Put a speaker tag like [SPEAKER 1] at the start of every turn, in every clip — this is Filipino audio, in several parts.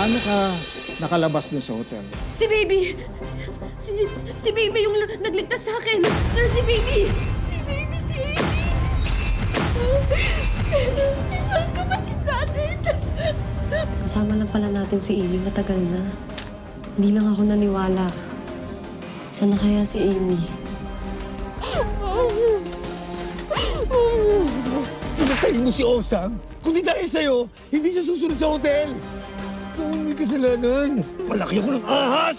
[SPEAKER 1] Paano ka nakalabas dun sa hotel?
[SPEAKER 2] Si Baby! Si Baby yung nagligtas sa akin! Sir, si Baby! Si Baby, si Baby! Isang kapatid natin!
[SPEAKER 3] Kasama lang pala natin si Amy matagal na. Hindi lang ako naniwala. Sana kaya si Amy?
[SPEAKER 4] Pinatayin mo si Osam? Kung di dahil sa'yo, hindi siya susunod sa hotel. Ikaw ang may kasalanan. Palaki ako ng ahas!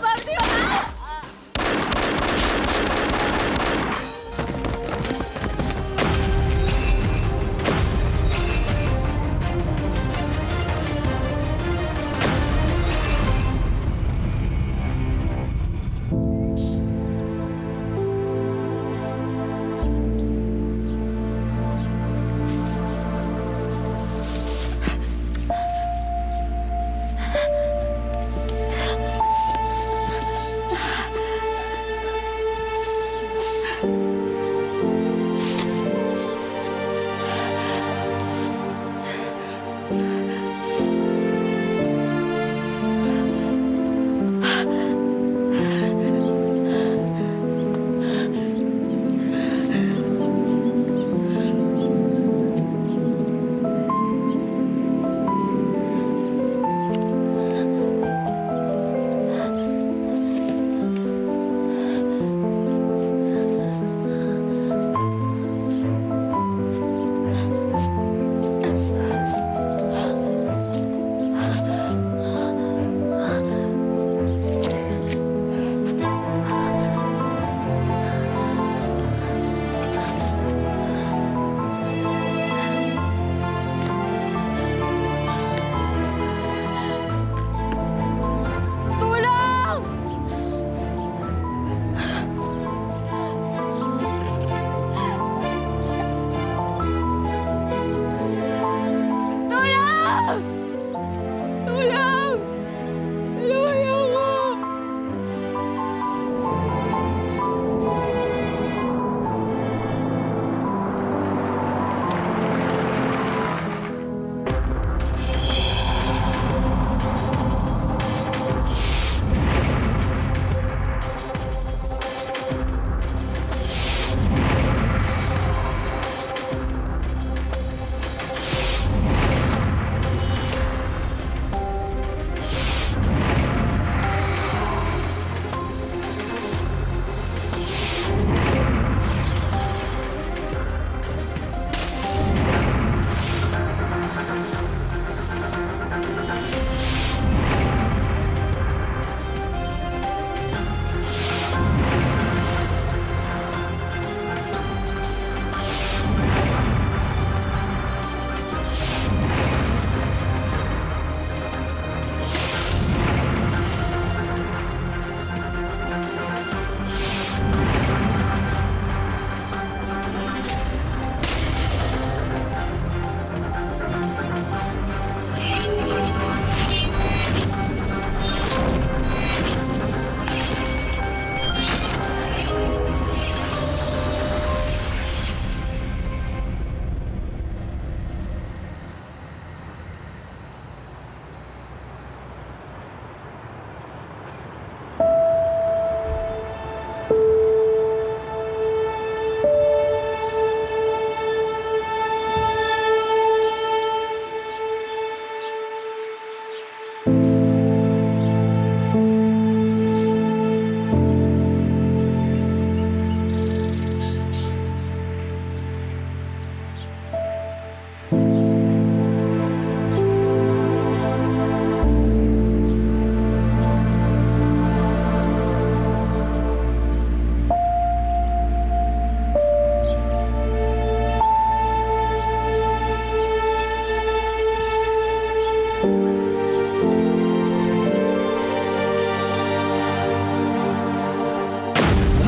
[SPEAKER 2] Bakit yun?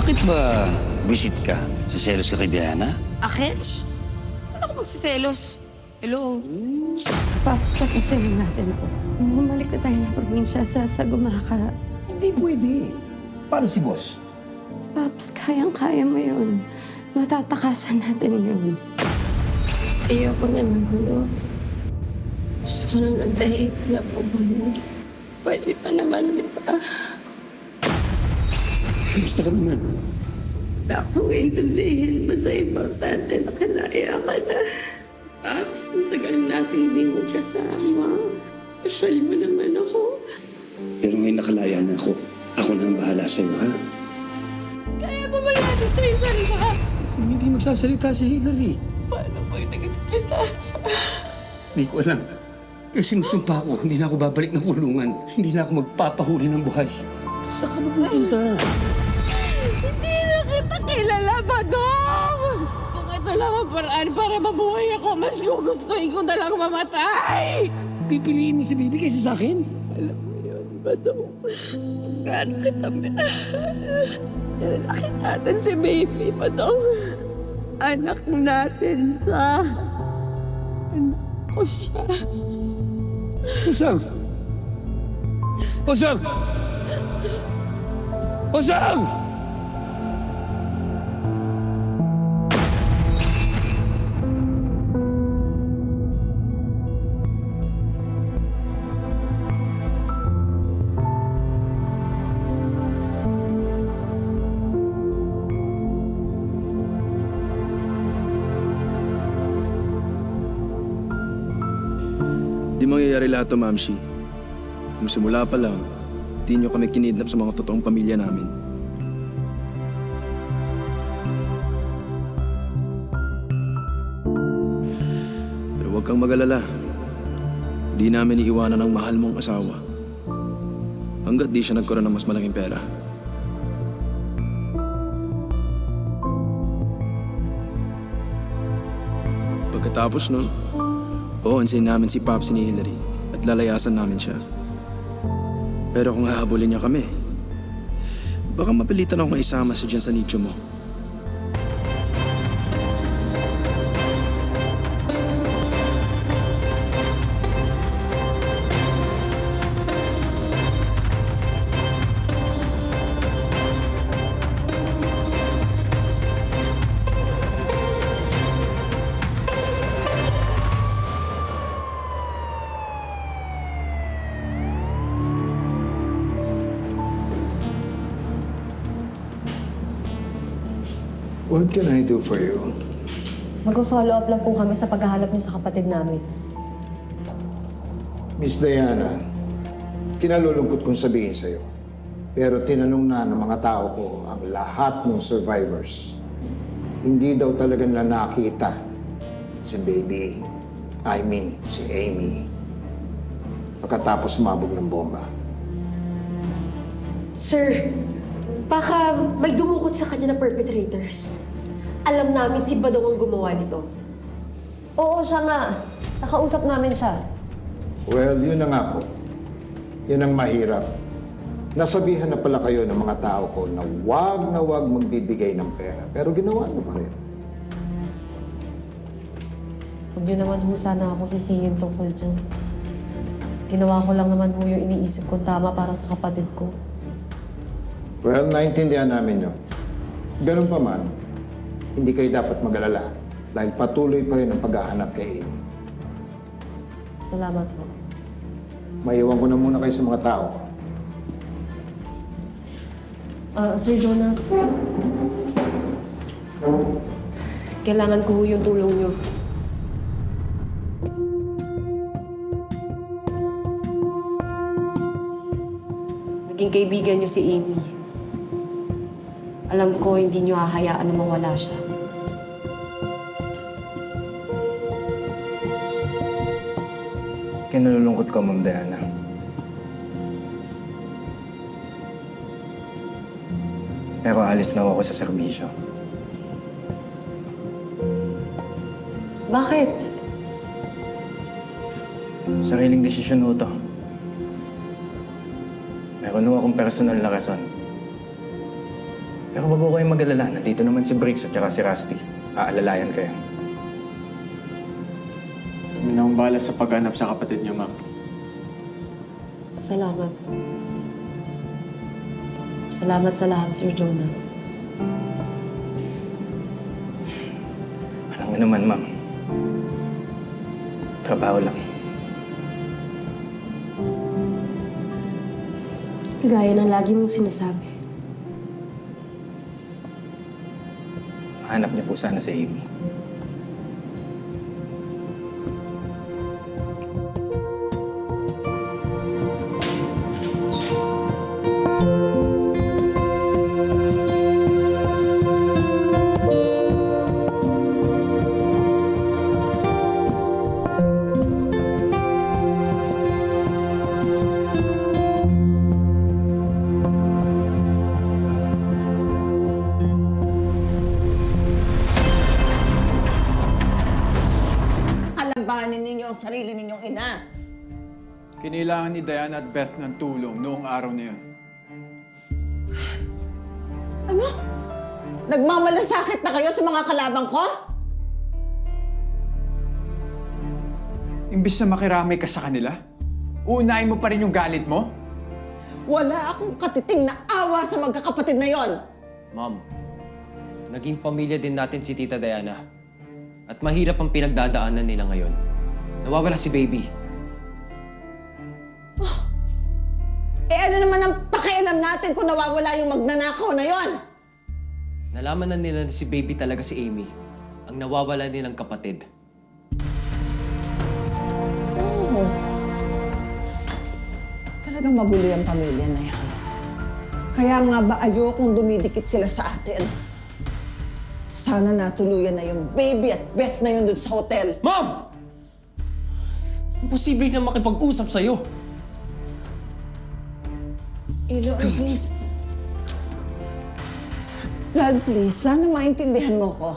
[SPEAKER 5] Bakit ba visit ka? Siselos ka kay Diana?
[SPEAKER 2] Akets? Wala ko magsiselos. Hello?
[SPEAKER 3] Paps, tapusin natin to. Bumalik na tayo ng probinsya sa Gumaka.
[SPEAKER 4] Hindi pwede. Paano si boss?
[SPEAKER 3] Paps, kayang-kaya mo yun. Matatakasan natin yun. Ayoko na ng gulo.
[SPEAKER 2] Gusto ko nang nagdahiit na po ba? Pwede pa naman, di ba?
[SPEAKER 5] Gusto ka naman.
[SPEAKER 2] Wala akong intindihin. Basta importante na kinaya ka na. Tapos ang tagal natin hindi magkasama. Pasyal mo naman ako.
[SPEAKER 5] Pero ngayon nakalaya na ako. Ako na ang bahala sa'yo, ha?
[SPEAKER 2] Kaya ba natin tayo siya, di ba?
[SPEAKER 5] Hindi magsasalita si Hillary.
[SPEAKER 2] Paano pag nagsalita siya?
[SPEAKER 5] Hindi ko alam. Pero sinusumpa ko, hindi na ako babalik ng kulungan. Hindi na ako magpapahuli ng buhay. Saan ka ba pupunta?
[SPEAKER 2] Hindi na kita kilala, Badong! Kung ito lang ang paraan para mabuhay ako, mas gugustuhin ko na lang mamatay!
[SPEAKER 5] Pipiliin mo si Baby kaysa sa akin?
[SPEAKER 2] Alam mo yun, Badong. Gaano kita minahal. Nilalaki natin si Baby, Badong. Anak natin siya. Anak ko siya.
[SPEAKER 5] Osam! Osam! Osam!
[SPEAKER 6] Di mangyayari lahat to, Mamshi. Kung simula pa lang, di nyo kami kinidnap sa mga totoong pamilya namin. Pero huwag kang mag-alala. Di namin iiwanan ang mahal mong asawa. Hanggat di siya nagkaroon ng mas malaking pera. Pagkatapos nun, oonsin namin si Pops ni Hillary at lalayasan namin siya. Pero kung hahabulin niya kami, baka mapilitan ako maisama siya dyan sa nicho mo.
[SPEAKER 1] What can I do for you?
[SPEAKER 3] Mag-follow up lang po kami sa paghahanap niyo sa kapatid namin.
[SPEAKER 1] Miss Diana, kinalulungkot kong sabihin sa'yo. Pero tinanong na ng mga tao ko ang lahat ng survivors. Hindi daw talaga nila nakita si Baby, si Amy, pagkatapos sumabog ng bomba.
[SPEAKER 7] Sir, baka may dumukot sa kanya na perpetrators. Alam namin si Badong ang gumawa nito.
[SPEAKER 3] Oo, siya nga. Nakausap namin siya.
[SPEAKER 1] Well, yun na nga po. Yun ang mahirap. Nasabihan na pala kayo ng mga tao ko na wag magbibigay ng pera. Pero ginawa niyo pa rin.
[SPEAKER 3] Huwag niyo naman ho sana ako sisihin tungkol dyan. Ginawa ko lang naman ho yung iniisip kong tama para sa kapatid ko.
[SPEAKER 1] Well, naintindihan namin yun. Ganun pa man, hindi kayo dapat mag-alala dahil patuloy pa rin ang paghahanap kay Amy.
[SPEAKER 3] Salamat ho.
[SPEAKER 1] Maiwan ko na muna kayo sa mga tao ko.
[SPEAKER 3] Sir Jonah, kailangan ko ho yung tulong niyo. Naging kaibigan niyo si Amy. Alam ko hindi niyo hahayaan na mawala siya.
[SPEAKER 8] Kinalulungkot ko, Ma'am Diana. Pero alis na ako sa serbisyo.
[SPEAKER 3] Bakit?
[SPEAKER 8] Sariling desisyon ho to. Meron ho akong personal na rason. Pero wag ko kayong mag-alala. Nandito naman si Briggs at saka si Rusty. Aalalayan kayo.
[SPEAKER 9] Kami na akong bahala sa paghanap sa kapatid niyo, ma'am.
[SPEAKER 3] Salamat. Salamat sa lahat, Sir Jonah.
[SPEAKER 8] Alam mo naman, Ma'am. Trabaho lang.
[SPEAKER 7] Kagaya ng lagi mong sinasabi.
[SPEAKER 8] Hanap niyo po sana si Amy.
[SPEAKER 10] Kalabanin ninyo ang sarili ninyong ina.
[SPEAKER 9] Kinailangan ni Diana at Beth ng tulong noong araw na yun.
[SPEAKER 10] Ano? Nagmamalasakit na kayo sa mga kalabang ko?
[SPEAKER 9] Imbis na makiramay ka sa kanila, uunahin mo pa rin yung galit mo?
[SPEAKER 10] Wala akong katiting na awa sa magkakapatid na yon.
[SPEAKER 11] Ma'am, naging pamilya din natin si Tita Diana. At mahirap ang pinagdadaanan nila ngayon. Nawawala si Baby.
[SPEAKER 10] Ano naman ang pakialam natin kung nawawala yung magnanakaw na yon?
[SPEAKER 11] Nalaman na nila na si Baby talaga si Amy. Ang nawawala nilang kapatid.
[SPEAKER 10] Oo. Talagang mabuloy ang pamilya na yan. Kaya nga ba ayokong dumidikit sila sa atin? Sana natuluyan na yung Baby at Beth na yun dun sa hotel.
[SPEAKER 11] Ma'am! Imposible na makipag-usap sa'yo.
[SPEAKER 10] Ilo, please. Vlad, please. Sana maintindihan mo ko.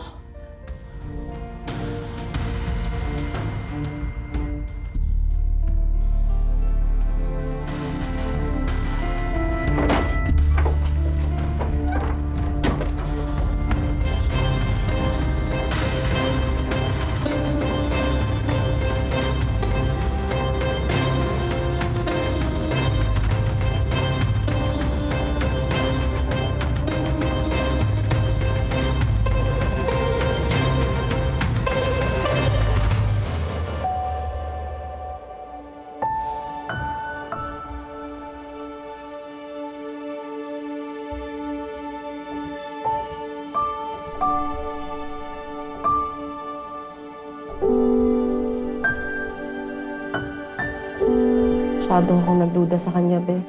[SPEAKER 3] Masyado akong nagduda sa kanya, Beth.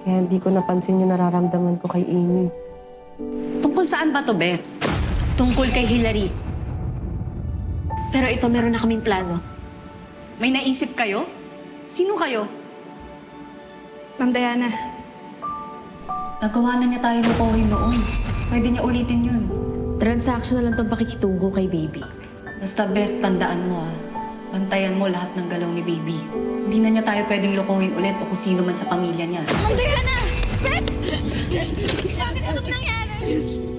[SPEAKER 3] Kaya hindi ko napansin yung nararamdaman ko kay Amy.
[SPEAKER 2] Tungkol saan ba to, Beth? Tungkol kay Hilary. Pero ito, meron na kaming plano. May naisip kayo? Sino kayo?
[SPEAKER 12] Ma'am Diana,
[SPEAKER 2] Nagawa na niya tayo lukuhin noon. Pwede niya ulitin yun.
[SPEAKER 7] Transaction na lang itong pakikitungo kay Baby.
[SPEAKER 2] Basta, Beth, tandaan mo bantayan mo lahat ng galaw ni Baby. Hindi na niya tayo pwedeng lukuhin ulit o kung sino man sa pamilya niya.
[SPEAKER 12] Ma'am Diana! Beth! Bakit anong nangyari?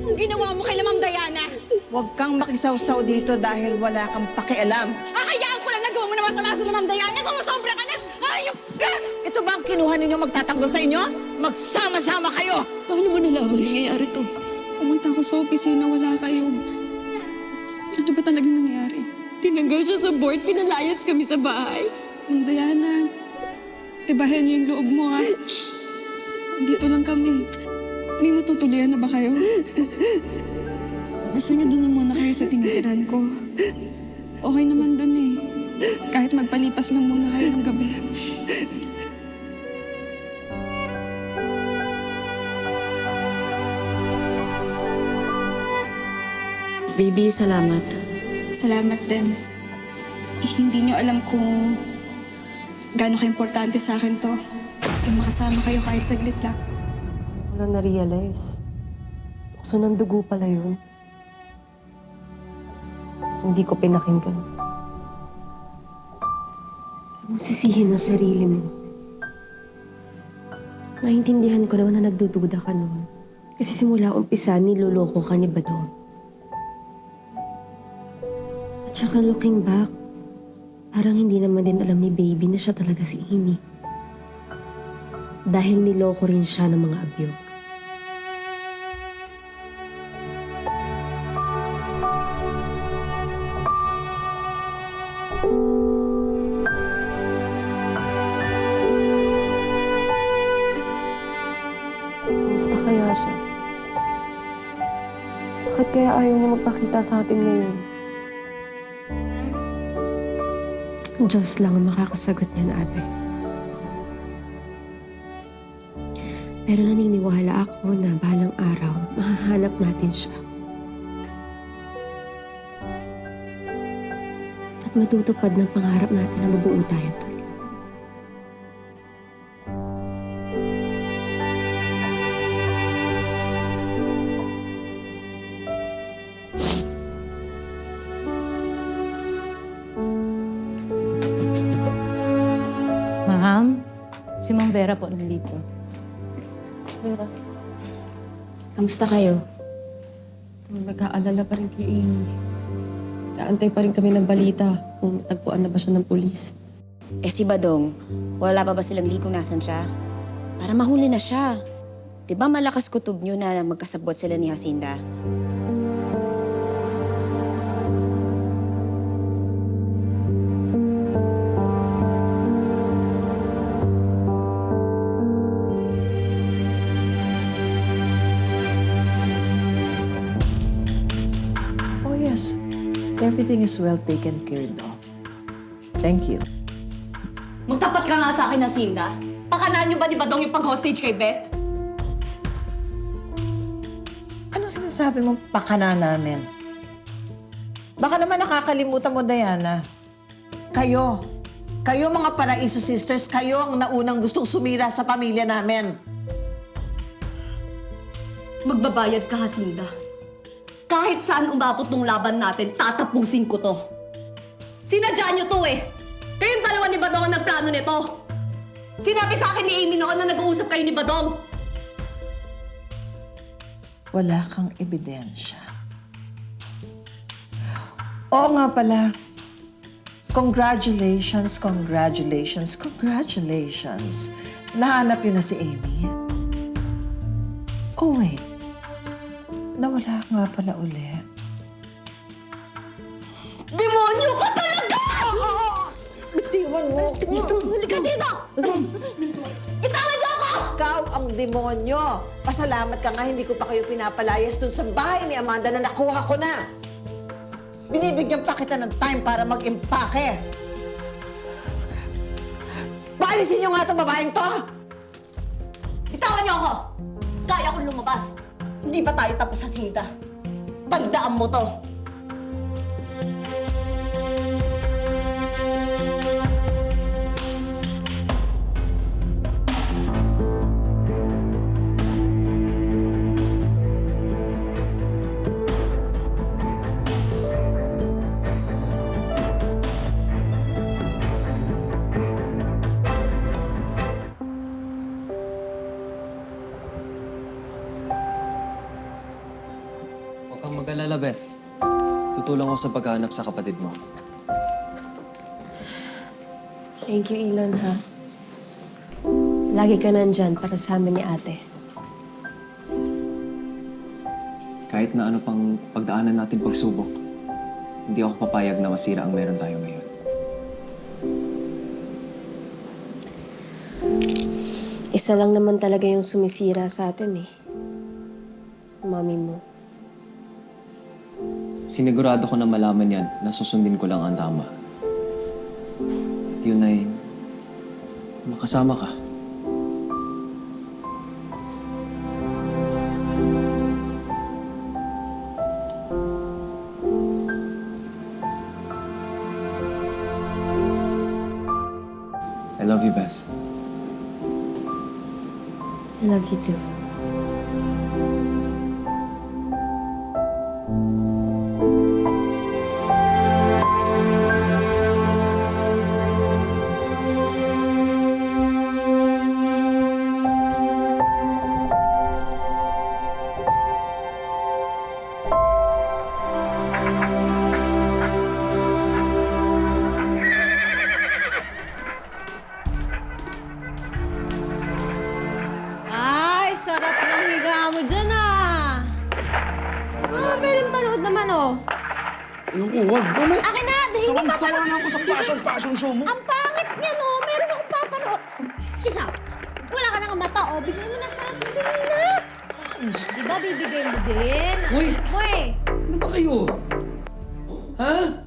[SPEAKER 12] Ang ginawa mo kay Ma'am Diana?
[SPEAKER 10] Huwag kang makisawsaw dito dahil wala kang pakialam.
[SPEAKER 12] Hakayaan ko lang nagawa mo na masama sa Ma'am Diana. Sumusobra ka na! Hayop ka!
[SPEAKER 10] Ito ba ang kinuha ninyo magtatanggol sa inyo? Magsama-sama kayo!
[SPEAKER 2] Paano mo nalaman nangyayari to?
[SPEAKER 12] Pumunta ako sa opisina, wala kayo. Ano ba talagang nangyari?
[SPEAKER 2] Tinanggal siya sa board, pinalayas kami sa bahay.
[SPEAKER 12] Ma'am Diana, tibahin niyo yung loob mo, ha? Dito lang kami. May matutuloyan na ba kayo? Gusto niyo doon na muna kayo sa tinitiran ko. Okay naman doon eh. Kahit magpalipas lang muna kayo ng gabi.
[SPEAKER 3] Baby, salamat.
[SPEAKER 12] Salamat din. Hindi niyo alam kung gaano ka-importante sa akin to. Yung makasama kayo kahit saglit lang.
[SPEAKER 3] Wala na-realize. Bukso ng dugo pala yun. Hindi ko pinakinggan. Huwag mong sisihin ang sarili mo. Naintindihan ko naman na nagdududa ka noon. Kasi simula umpisa, niloloko ka ni Badong. At saka looking back, parang hindi naman din alam ni Baby na siya talaga si Amy. Dahil niloko rin siya ng mga abyog. kaya ayaw niya magpakita sa atin ngayon? Diyos lang ang makakasagot niyan, ate. Pero naniniwala ako na balang araw, mahahanap natin siya. At matutupad ng pangarap natin na mabuo tayong tatlo.
[SPEAKER 13] Ma'am, si Ma'am Vera po nandito.
[SPEAKER 3] Vera, kamusta kayo? Nag-aalala pa rin kay Amy. Kaantay pa rin kami ng balita kung natagpuan na ba siya ng pulis.
[SPEAKER 14] Eh si Badong, wala pa ba silang lead kung nasan siya? Para mahuli na siya. Diba malakas kutob nyo na magkasabot sila ni Jacinda?
[SPEAKER 10] Oh yes, everything is well taken care of. Thank you.
[SPEAKER 7] Magtapat ka nga sa akin, Jacinda. Pakanaan niyo ba ni Badong yung pag-hostage kay Beth?
[SPEAKER 10] Ano sinasabi mo pakana namin? Baka naman nakakalimutan mo, Diana. Kayo mga Paraiso Sisters, kayo ang naunang gustong sumira sa pamilya namin.
[SPEAKER 7] Magbabayad ka, Jacinda. Kahit saan umabot ng laban natin, tatapusin ko to. Sinadya niyo to eh. Kayong dalawa ni Badong ang nagplano nito. Sinabi sa akin ni Amy noon na nag-uusap kayo ni Badong.
[SPEAKER 10] Wala kang ebidensya. Oo nga pala. Congratulations. Nahanap yun na si Amy. Oh wait. Nawala nga pala ulit. Demonyo ka talaga! Bitiwan mo. Halika dito! Itawan niyo ako! Ikaw ang demonyo. Pasalamat ka nga hindi ko pa kayo pinapalayas dun sa bahay ni Amanda na nakuha ko na. Binibigyan pa kita ng time para mag-impake. Paalisin niyo nga itong babaeng to!
[SPEAKER 7] Bitawan niyo ako! Kaya kong lumabas. Hindi pa tayo tapos sa Jacinda. Tandaan mo to.
[SPEAKER 11] Huwag kang mag-alala, Beth. Tutulong ako sa paghahanap sa kapatid mo.
[SPEAKER 3] Thank you, Elon, ha? Lagi ka nandyan para sa amin ni ate.
[SPEAKER 11] Kahit na ano pang pagdaanan natin pagsubok, hindi ako papayag na masira ang meron tayo ngayon.
[SPEAKER 3] Isa lang naman talaga yung sumisira sa atin, eh. Mami mo.
[SPEAKER 11] Sinigurado ko na malaman yan na susundin ko lang ang tama. At yun ay makasama ka. I love you, Beth.
[SPEAKER 3] I love you too.
[SPEAKER 7] Ay, sarap ng higa mo dyan ah. Pwedeng panood naman oh.
[SPEAKER 6] Ayoko, wag. Mamaya.
[SPEAKER 7] Akin na, dahil hindi pa
[SPEAKER 6] Sawa na ako sa passion show mo.
[SPEAKER 7] Ang pangit niyan oh, meron akong papanood. Isa, wala ka nang mata oh, bigay mo na sa akin, dali na. Diba bibigay mo din?
[SPEAKER 11] Uy!
[SPEAKER 7] Uy!
[SPEAKER 5] Ano ba kayo? Ha?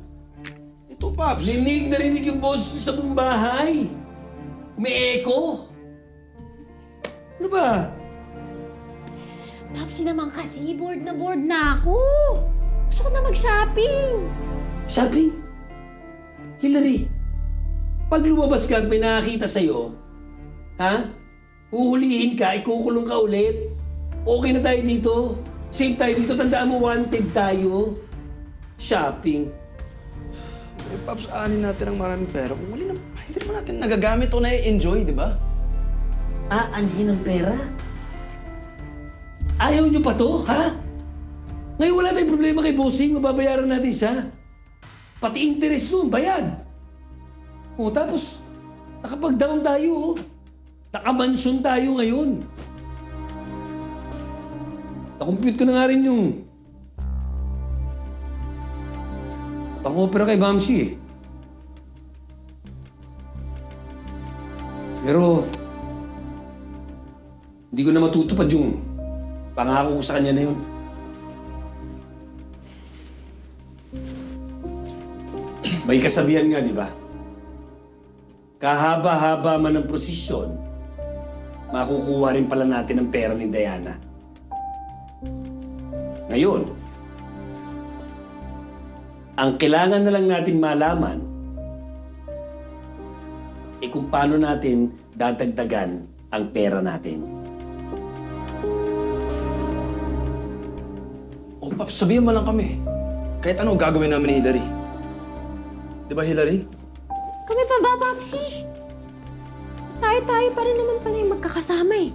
[SPEAKER 6] Ito, Paps.
[SPEAKER 5] Narinig yung boses sa buong bahay. May echo. Ano ba?
[SPEAKER 14] Papsi naman kasi, bored na ako. Gusto ko na mag-shopping.
[SPEAKER 5] Shopping? Hillary, pag lumabas ka at may nakakita sa'yo, ha? Huhulihin ka, ikukulong ka ulit. Okay na tayo dito. Safe tayo dito. Tandaan mo, wanted tayo. Shopping.
[SPEAKER 6] Eh, Paps, aanin natin ang maraming pera kung hindi naman natin nagagamit o na-enjoy, di ba?
[SPEAKER 5] Aanhin ang pera? Ayaw nyo pa to, ha? Ngayon wala tayong problema kay Bossing. Mababayaran natin siya. Pati interest nun, bayad. O tapos, nakapag-down tayo, oh. Nakamansyon tayo ngayon. Nakompute ko na nga rin yung pang-opera kay Bamsi, eh. Pero, hindi ko na matutupad yung pangako ko sa kanya na yun. May kasabihan nga, di ba? Kahaba-haba man ang prosesyon, makukuha rin pala natin ang pera ni Diana. Ngayon, ang kailangan na lang natin malaman ay kung paano natin dadagdagan ang pera natin.
[SPEAKER 6] O, Paps, sabihan mo lang kami. Kahit ano gagawin namin ni Hillary. Di ba, Hillary?
[SPEAKER 14] Kami pa ba, Papsi? Tayo pa rin naman pala yung magkakasama eh.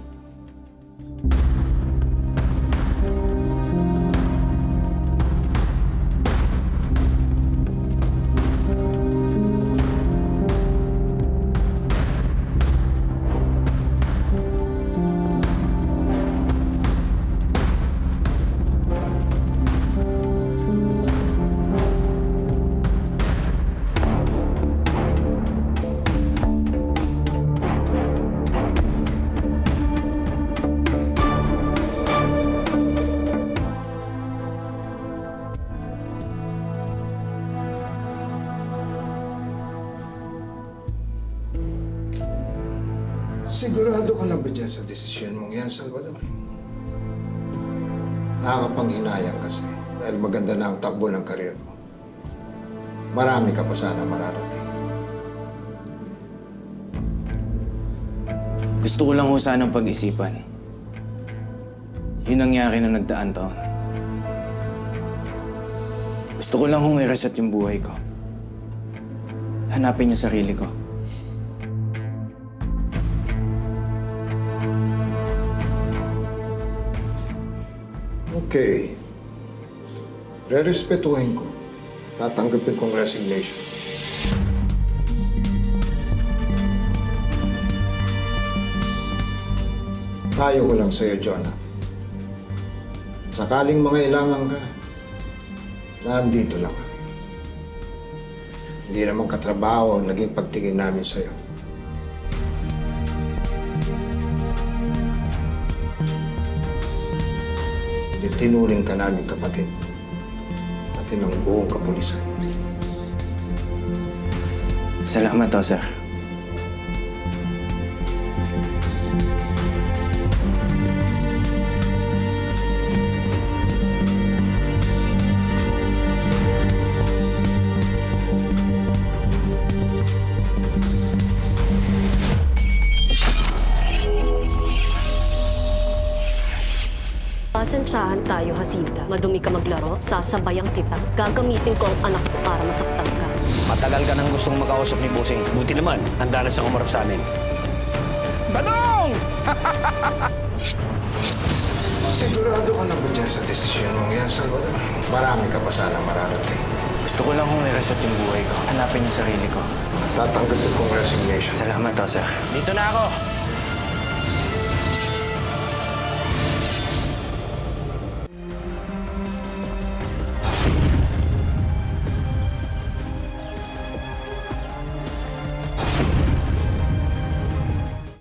[SPEAKER 1] Sigurado ka na ba dyan sa desisyon mong yan, Salvador? Nakakapanghinayang kasi dahil maganda na ang takbo ng karir mo. Marami ka pa sana mararating.
[SPEAKER 8] Gusto ko lang ho sanang pag-isipan. Yun nangyari na nagdaan taon. Gusto ko lang hong i-reset yung buhay ko. Hanapin yung sarili ko.
[SPEAKER 1] Okay. Rerespetuhin ko. Tatanggapin kong resignation. Tayo ko lang sa'yo, Jonah. Sakaling mangailangan ka, nandito lang kami. Hindi naman katrabaho ang naging pagtingin namin sa'yo. Tinuring ka namin kapatid, pati ng buong kapulisan.
[SPEAKER 8] Salamat to, sir.
[SPEAKER 7] Pasensyahan tayo, Jacinta. Madumi ka maglaro, sasabayan kita. Gagamitin ko ang anak ko para masaktan ka.
[SPEAKER 11] Matagal ka nang gustong makausap ni Bossing.
[SPEAKER 5] Buti naman, handa na siya kumarap sa amin.
[SPEAKER 6] Badong!
[SPEAKER 1] Sigurado ka na ba dyan sa desisyon mong yan, Salvador? Marami ka pa sana mararating.
[SPEAKER 8] Gusto ko lang hong i-reset yung buhay ko. Hanapin yung sarili ko.
[SPEAKER 1] Tatanggapin kong resignation.
[SPEAKER 8] Salamat to, sir.
[SPEAKER 11] Dito na ako.